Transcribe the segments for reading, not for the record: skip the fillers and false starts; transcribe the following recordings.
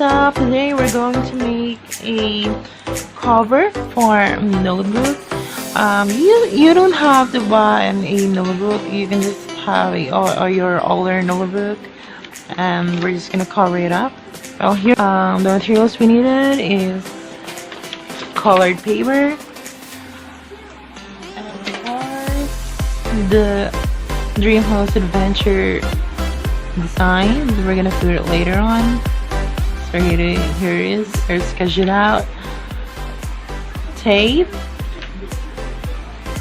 up? Today we're going to make a cover for notebook. You don't have to buy a notebook. You can just have or your older notebook, and we're just gonna cover it up. Well, here the materials we needed is colored paper, and of course the dreamhouse adventure design. We're gonna put it later on. So here it is. Or sketch it out. Tape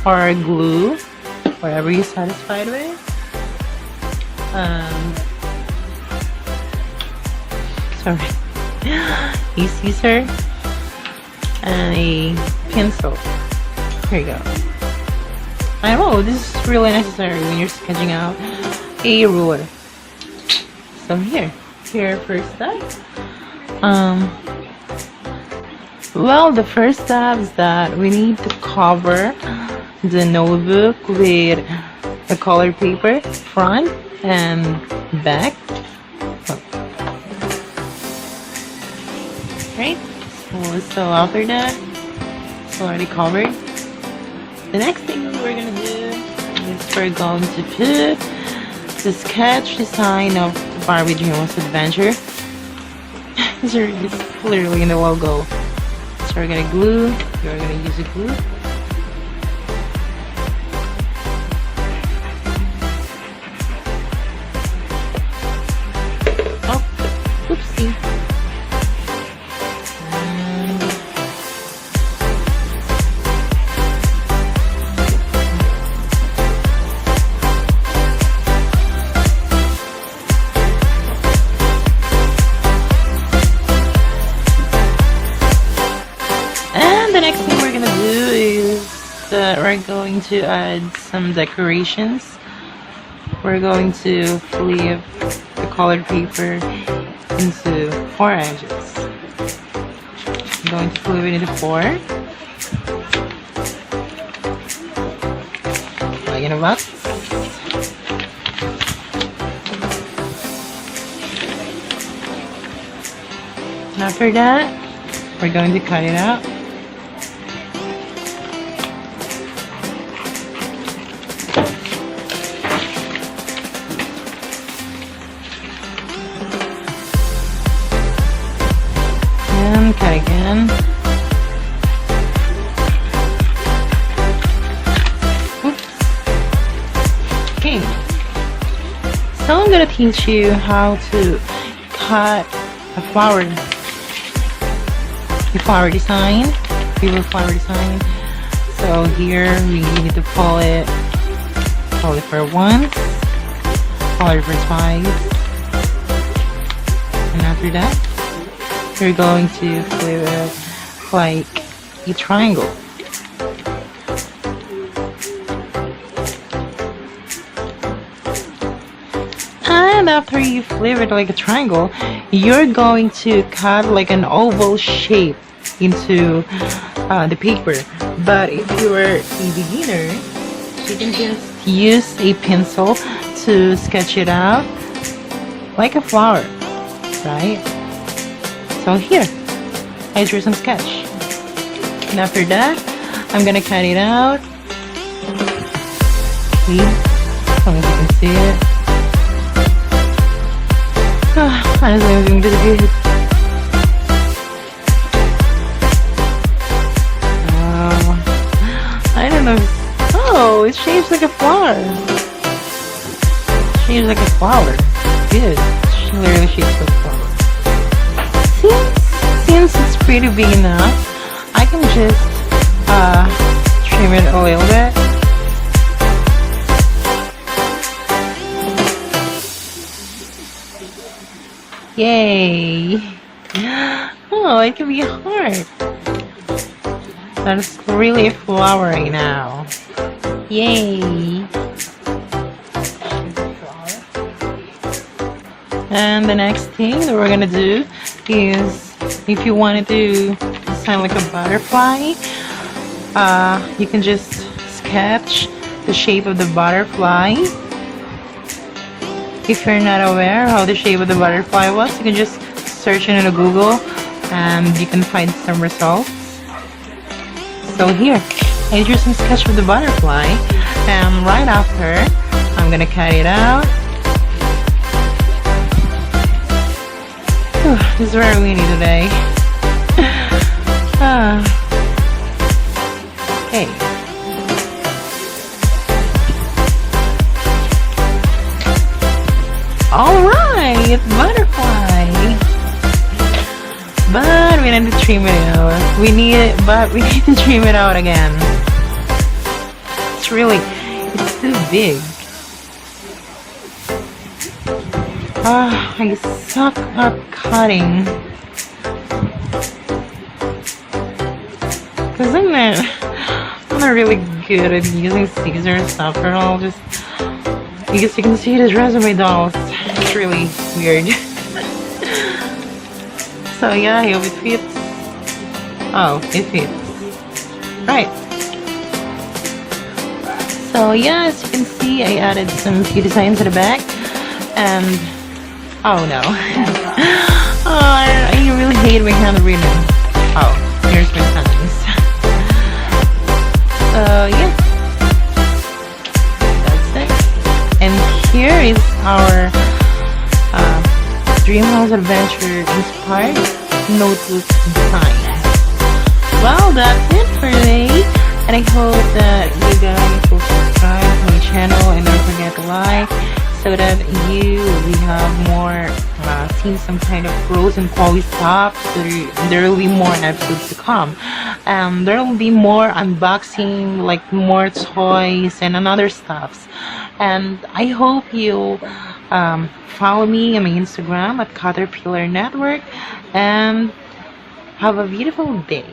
or glue, whatever you're satisfied with. Sorry, a scissor and a pencil. Here you go. I know this is really necessary when you're sketching out a ruler. So here first step. Well, the first step is that we need to cover the notebook with a colored paper, front and back. Right? So after that, it's already covered. The next thing we're gonna do is we're going to put the sketch design of Barbie Dreamhouse Adventure. It's literally in the logo. So we're gonna glue. You're gonna use a glue. Oh, oopsie. The next thing we're gonna do is that we're going to add some decorations. We're going to flip the colored paper into 4 edges. I'm going to flip it into 4. Like in a box. And after that, we're going to cut it out. And cut again. Oops. Okay. So I'm gonna teach you how to cut a flower design. So here we need to pull it for once, pull it for twice, and after that you're going to flip it like a triangle. And after you flip it like a triangle, you're going to cut like an oval shape into the paper. But if you're a beginner, you can just use a pencil to sketch it out like a flower, right? So here, I drew some sketch. And after that, I'm gonna cut it out. See? I don't know if you can see it. Honestly, I'm doing really good. I don't know. Oh, it shapes like a flower. It shapes like a flower. Good. It literally shapes like a flower. Since it's pretty big enough, I can just trim it a little bit. Yay! Oh, it can be a heart. That's really a flower right now. Yay! And the next thing that we're gonna do is, if you want to do design like a butterfly, you can just sketch the shape of the butterfly. If you're not aware how the shape of the butterfly was, you can just searching in Google and you can find some results. So here, I drew some sketch of the butterfly, and right after, I'm gonna cut it out. Whew, it's very windy today. Okay. Alright, butterfly. But we need to trim it out. We need to trim it out again. It's too big. I suck at cutting. Cause I'm not really good at using scissors after all. Just because you can see this resume dolls. It's really weird. So yeah, I hope it fits. Oh, it fits. Right. So yeah, as you can see, I added some few designs at the back, and oh no. Oh, I really hate my handwritten. Oh, here's my sentence. Yeah. That's it. And here is our Dreamhouse Adventure inspired notebook design. Well, that's it for today, and I hope that you guys will subscribe to my channel and don't forget to like, so that you will have more seeing some kind of pros and quality stuff. So there will be more episodes to come. There will be more unboxing, like more toys and another stuffs. And I hope you follow me on my Instagram at Caterpillar Network, and have a beautiful day.